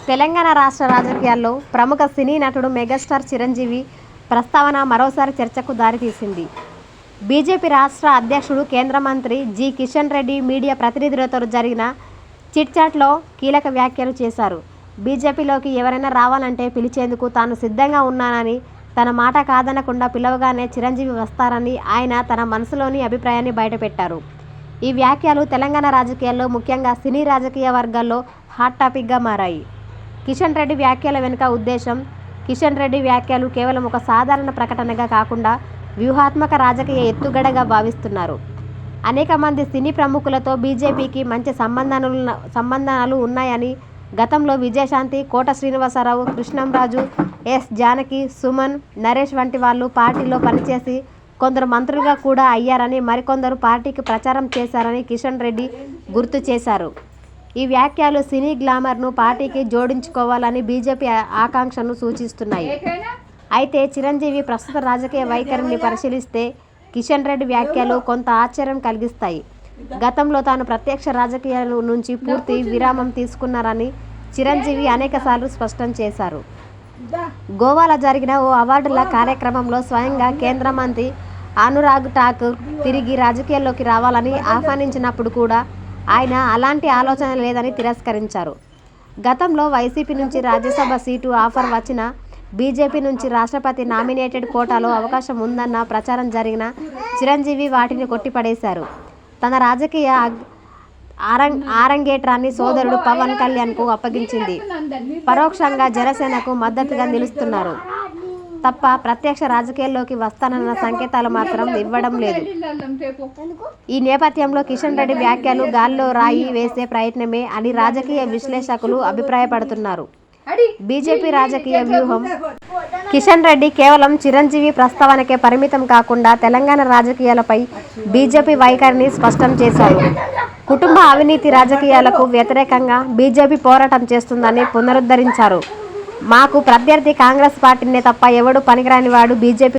తెలంగాణ రాష్ట్ర రాజకీయాల్లో ప్రముఖ సినీ నటుడు మెగాస్టార్ చిరంజీవి ప్రస్తావన మరోసారి చర్చకు దారితీసింది. బీజేపీ రాష్ట్ర అధ్యక్షుడు, కేంద్ర మంత్రి జి. కిషన్ రెడ్డి మీడియా ప్రతినిధులతో జరిగిన చిట్చాట్లో కీలక వ్యాఖ్యలు చేశారు. బీజేపీలోకి ఎవరైనా రావాలంటే పిలిచేందుకు తాను సిద్ధంగా ఉన్నానని, తన మాట కాదనకుండా పిలవగానే చిరంజీవి వస్తారని ఆయన తన మనసులోని అభిప్రాయాన్ని బయటపెట్టారు. ఈ వ్యాఖ్యలు తెలంగాణ రాజకీయాల్లో, ముఖ్యంగా సినీ రాజకీయ వర్గాల్లో హాట్ టాపిక్గా మారాయి. కిషన్ రెడ్డి వ్యాఖ్యల వెనుక ఉద్దేశం: కిషన్ రెడ్డి వ్యాఖ్యలు కేవలం ఒక సాధారణ ప్రకటనగా కాకుండా వ్యూహాత్మక రాజకీయ ఎత్తుగడగా భావిస్తున్నారు. అనేక మంది సినీ ప్రముఖులతో బీజేపీకి మంచి సంబంధాలు ఉన్నాయని, గతంలో విజయశాంతి, కోట శ్రీనివాసరావు, కృష్ణంరాజు, ఎస్. జానకి, సుమన్, నరేష్ వంటి వాళ్ళు పార్టీలో పనిచేసి కొందరు మంత్రులుగా కూడా అయ్యారని, మరికొందరు పార్టీకి ప్రచారం చేశారని కిషన్ రెడ్డి గుర్తు చేశారు. ఈ వ్యాఖ్యలు సినీ గ్లామర్ను పార్టీకి జోడించుకోవాలని బీజేపీ ఆకాంక్షను సూచిస్తున్నాయి. అయితే చిరంజీవి ప్రస్తుత రాజకీయ వైఖరిని పరిశీలిస్తే కిషన్ రెడ్డి వ్యాఖ్యలు కొంత ఆశ్చర్యం కలిగిస్తాయి. గతంలో తాను ప్రత్యక్ష రాజకీయాల నుంచి పూర్తి విరామం తీసుకున్నారని చిరంజీవి అనేకసార్లు స్పష్టం చేశారు. గోవాలో జరిగిన ఓ అవార్డుల కార్యక్రమంలో స్వయంగా కేంద్ర మంత్రి అనురాగ్ ఠాకూర్ తిరిగి రాజకీయాల్లోకి రావాలని ఆహ్వానించినప్పుడు కూడా ఆయన అలాంటి ఆలోచన లేదని తిరస్కరించారు. గతంలో వైసీపీ నుంచి రాజ్యసభ సీటు ఆఫర్ వచ్చినా బీజేపీ నుంచి రాష్ట్రపతి నామినేటెడ్ కోటాలో అవకాశం ఉందన్న ప్రచారం జరిగిన చిరంజీవి వాటిని కొట్టిపడేశారు. తన రాజకీయ ఆరంగేట్రాన్ని సోదరుడు పవన్ కళ్యాణ్కు అప్పగించింది. పరోక్షంగా జనసేనకు మద్దతుగా నిలుస్తున్నారు తప్ప ప్రత్యక్ష రాజకీయాల్లోకి వస్తానన్న సంకేతాలు మాత్రం ఇవ్వడం లేదు. ఈ నేపథ్యంలో కిషన్ రెడ్డి వ్యాఖ్యలు గాల్లో రాయి వేసే ప్రయత్నమే అని రాజకీయ విశ్లేషకులు అభిప్రాయపడుతున్నారు. బీజేపీ రాజకీయ వ్యూహం: కిషన్ రెడ్డి కేవలం చిరంజీవి ప్రస్తావనకే పరిమితం కాకుండా తెలంగాణ రాజకీయాలపై బీజేపీ వైఖరిని స్పష్టం చేశారు. కుటుంబ అవినీతి రాజకీయాలకు వ్యతిరేకంగా బీజేపీ పోరాటం చేస్తుందని పునరుద్ధరించారు. మాకు ప్రత్యర్థి కాంగ్రెస్ పార్టీనే తప్ప ఎవడూ పనికిరాని వాడు బీజేపీ